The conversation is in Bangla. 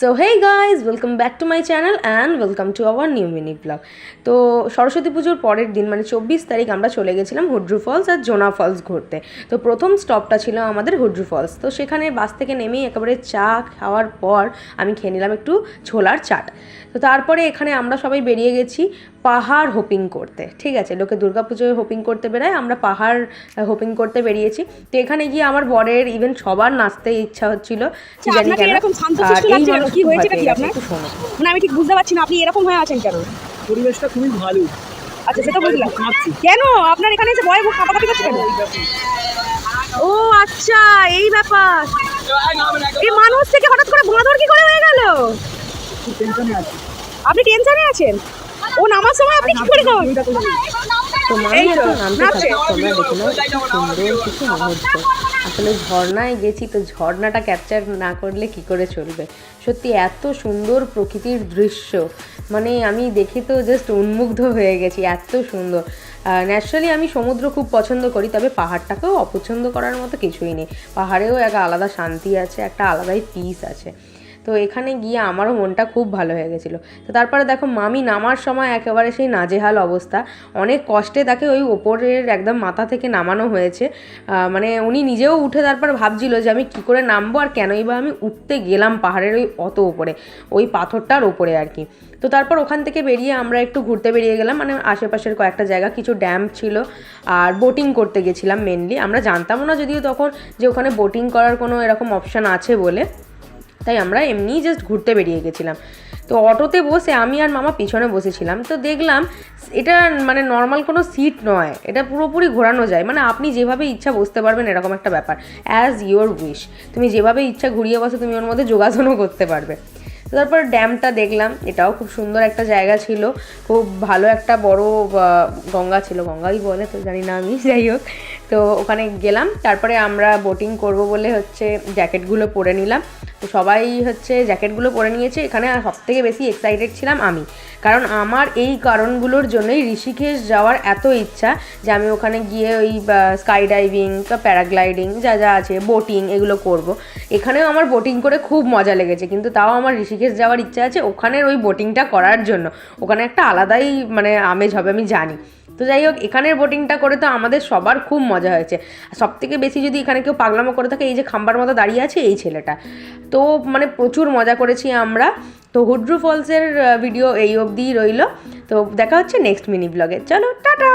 So hey guys, welcome back to my channel and welcome to our new mini blog. তো সরস্বতী পুজোর পরের দিন মানে 24 তারিখ আমরা চলে গেছিলাম হুড্রু ফলস আর জোনা ফলস ঘুরতে। তো প্রথম স্টপটা ছিল আমাদের হুড্রু ফলস। তো সেখানে বাস থেকে নেমেই একেবারে চা খাওয়ার পর আমি খেয়ে নিলাম একটু ছোলার চাট। তো তারপরে এখানে আমরা সবাই বেরিয়ে গেছি পাহাড় হোপিং করতে। ঠিক আছে, লোকে দুর্গাপুজোয় হোপিং করতে বেরোয়, আমরা পাহাড় হোপিং করতে বেরিয়েছি। তো এখানে গিয়ে আমার বরের ইভেন সবার নাচতে ইচ্ছা হচ্ছিল, কি জানি কেন। কি হয়েছে কি আপনার? মানে আমি ঠিক বুঝতে পারছি না, আপনি এরকম হয়ে আছেন কেন? পরিবেশটা খুবই ভালো। আচ্ছা, সেটা বুঝলাম। কেন আপনার এখানে এসে ভয় কাঁপাকাঁপি করছে কেন? ও আচ্ছা, এই ব্যাপার। এই মানুষ থেকে হঠাৎ করে বাঁদর কি করে হয়ে গেল? আপনি টেনশনে আছেন? ও নামার সময় আপনি কি করে নামেন? তো মামি এখন নামতে থাকে, তোমরা দেখে নাও সুন্দর কিছু মুহূর্ত। আসলে ঝর্ণায় গেছি, তো ঝর্ণাটা ক্যাপচার না করলে কি করে চলবে। সত্যি এত সুন্দর প্রকৃতির দৃশ্য, মানে আমি দেখে তো জাস্ট উন্মুগ্ধ হয়ে গেছি, এত সুন্দর। ন্যাচারালি আমি সমুদ্র খুব পছন্দ করি, তবে পাহাড়টাকেও অপছন্দ করার মতো কিছুই নেই। পাহাড়েও একটা আলাদা শান্তি আছে, একটা আলাদাই পিস আছে। তো এখানে গিয়ে আমারও মনটা খুব ভালো হয়ে গেছিলো। তো তারপরে দেখো মামি নামার সময় একেবারে সেই নাজেহাল অবস্থা, অনেক কষ্টে তাকে ওই ওপরের একদম মাথা থেকে নামানো হয়েছে। মানে উনি নিজেও উঠে তারপর ভাবছিল যে আমি কী করে নামবো আর কেনই বা আমি উঠতে গেলাম পাহাড়ের ওই অত ওপরে, ওই পাথরটার ওপরে আর কি। তো তারপর ওখান থেকে বেরিয়ে আমরা একটু ঘুরতে বেরিয়ে গেলাম, মানে আশেপাশের কয়েকটা জায়গা, কিছু ড্যাম ছিল আর বোটিং করতে গেছিলাম মেনলি। আমরা জানতামও না যদিও তখন যে ওখানে বোটিং করার কোনো এরকম অপশান আছে বলে, তাই আমরা এমনিই জাস্ট ঘুরতে বেরিয়ে গেছিলাম। তো অটোতে বসে আমি আর মামা পিছনে বসেছিলাম। তো দেখলাম এটা মানে নর্মাল কোনো সিট নয়, এটা পুরোপুরি ঘোরানো যায়, মানে আপনি যেভাবে ইচ্ছা বসতে পারবেন, এরকম একটা ব্যাপার। অ্যাজ ইয়োর উইশ, তুমি যেভাবে ইচ্ছা ঘুরিয়ে বসে তুমি ওর মধ্যে যোগাসনও করতে পারবে। তো তারপর ড্যামটা দেখলাম, এটাও খুব সুন্দর একটা জায়গা ছিল, খুব ভালো একটা বড় গঙ্গা ছিল, গঙ্গাই বলে তো জানি না আমি, যাই হোক। তো ওখানে গেলাম, তারপরে আমরা বোটিং করব বলে হচ্ছে জ্যাকেটগুলো পরে নিলাম। তো সবাই হচ্ছে জ্যাকেটগুলো পরে নিয়েছে। এখানে সবথেকে বেশি এক্সাইটেড ছিলাম আমি, কারণ আমার এই কারণগুলোর জন্যই ঋষিকেশ যাওয়ার এত ইচ্ছা যে আমি ওখানে গিয়ে ওই স্কাই ডাইভিং বা প্যারাগ্লাইডিং যা যা আছে, বোটিং, এগুলো করব। এখানেও আমার বোটিং করে খুব মজা লেগেছে, কিন্তু তাও আমার ঋষিকেশ যাওয়ার ইচ্ছা আছে ওখানের ওই বোটিংটা করার জন্য। ওখানে একটা আলাদাই মানে আমেজ হবে আমি জানি। তো যাই হোক, এখানের বোটিংটা করে তো আমাদের সবার খুব মজা হয়েছে। সব থেকে বেশি যদি এখানে কেউ পাগলামো করে থাকে, এই যে খাম্বার মতো দাঁড়িয়ে আছে এই ছেলেটা, তো মানে প্রচুর মজা করেছি আমরা। তো হুড্রু ফলসের ভিডিও এই অবধিই রইল। তো দেখা হচ্ছে নেক্সট মিনি ব্লগে, চলো টাটা।